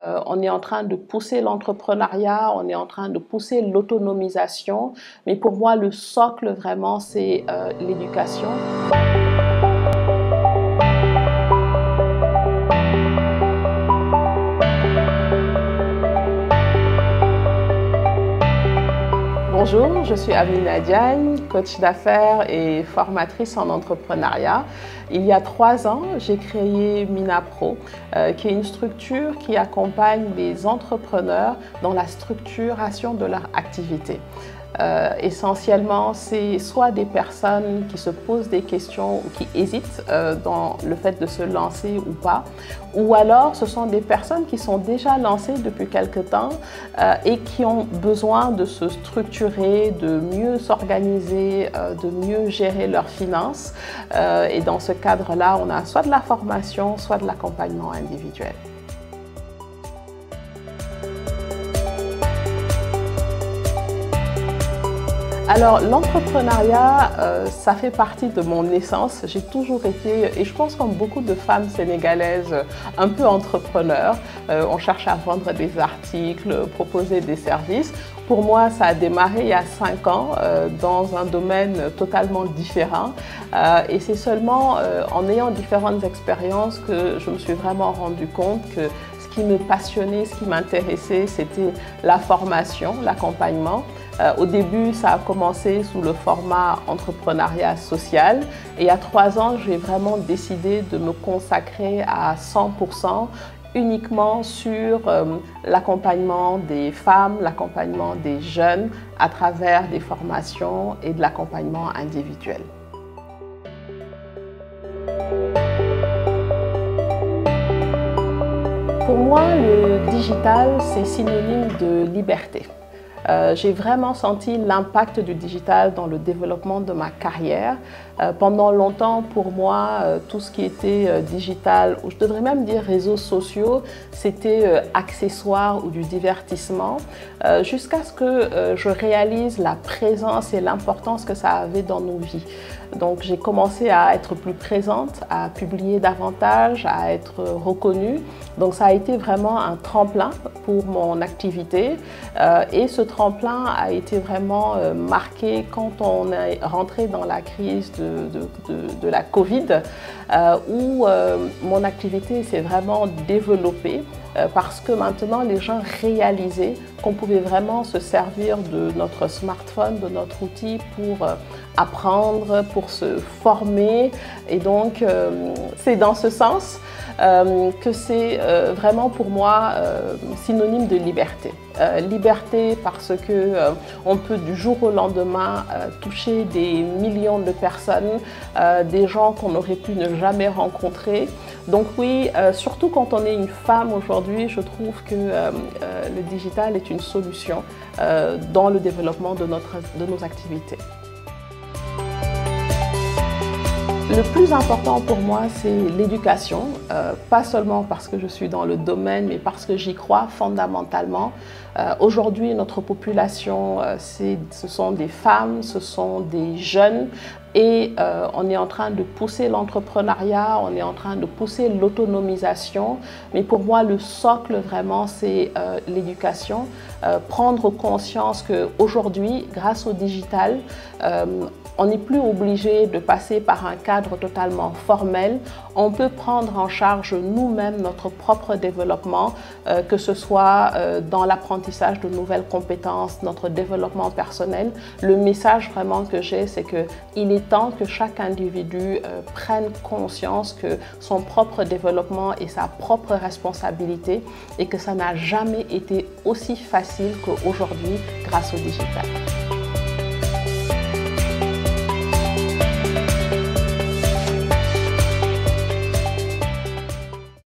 On est en train de pousser l'entrepreneuriat, on est en train de pousser l'autonomisation, mais pour moi, le socle vraiment, c'est l'éducation. Bonjour, je suis Amina Diagne, coach d'affaires et formatrice en entrepreneuriat. Il y a 3 ans, j'ai créé Minapro, qui est une structure qui accompagne les entrepreneurs dans la structuration de leur activité. Essentiellement, c'est soit des personnes qui se posent des questions ou qui hésitent dans le fait de se lancer ou pas, ou alors ce sont des personnes qui sont déjà lancées depuis quelque temps et qui ont besoin de se structurer, de mieux s'organiser, de mieux gérer leurs finances. Et dans ce cadre-là, on a soit de la formation, soit de l'accompagnement individuel. Alors, l'entrepreneuriat, ça fait partie de mon essence. J'ai toujours été, et je pense comme beaucoup de femmes sénégalaises, un peu entrepreneur. On cherche à vendre des articles, proposer des services. Pour moi, ça a démarré il y a 5 ans dans un domaine totalement différent. Et c'est seulement en ayant différentes expériences que je me suis vraiment rendu compte que ce qui me passionnait, ce qui m'intéressait, c'était la formation, l'accompagnement. Au début, ça a commencé sous le format entrepreneuriat social et il y a 3 ans, j'ai vraiment décidé de me consacrer à 100% uniquement sur l'accompagnement des femmes, l'accompagnement des jeunes à travers des formations et de l'accompagnement individuel. Pour moi, le digital, c'est synonyme de liberté. J'ai vraiment senti l'impact du digital dans le développement de ma carrière. Pendant longtemps, pour moi, tout ce qui était digital, ou je devrais même dire réseaux sociaux, c'était accessoire ou du divertissement, jusqu'à ce que je réalise la présence et l'importance que ça avait dans nos vies. Donc j'ai commencé à être plus présente, à publier davantage, à être reconnue. Donc ça a été vraiment un tremplin pour mon activité et ce tremplin a été vraiment marqué quand on est rentré dans la crise de la Covid où mon activité s'est vraiment développée parce que maintenant les gens réalisaient qu'on pouvait vraiment se servir de notre smartphone, de notre outil pour apprendre, pour se former. Et donc c'est dans ce sens que c'est vraiment pour moi synonyme de liberté. Liberté parce que on peut du jour au lendemain toucher des millions de personnes, des gens qu'on aurait pu ne jamais rencontrer. Donc oui, surtout quand on est une femme aujourd'hui, je trouve que le digital est une solution dans le développement de nos activités. Le plus important pour moi, c'est l'éducation, pas seulement parce que je suis dans le domaine, mais parce que j'y crois fondamentalement. Aujourd'hui, notre population, ce sont des femmes, ce sont des jeunes, et on est en train de pousser l'entrepreneuriat, on est en train de pousser l'autonomisation. Mais pour moi, le socle vraiment, c'est l'éducation. Prendre conscience qu'aujourd'hui, grâce au digital, on n'est plus obligé de passer par un cadre totalement formel. On peut prendre en charge nous-mêmes notre propre développement, que ce soit dans l'apprentissage de nouvelles compétences, notre développement personnel. Le message vraiment que j'ai, c'est qu'il est temps que chaque individu prenne conscience que son propre développement est sa propre responsabilité et que ça n'a jamais été aussi facile qu'aujourd'hui grâce au digital.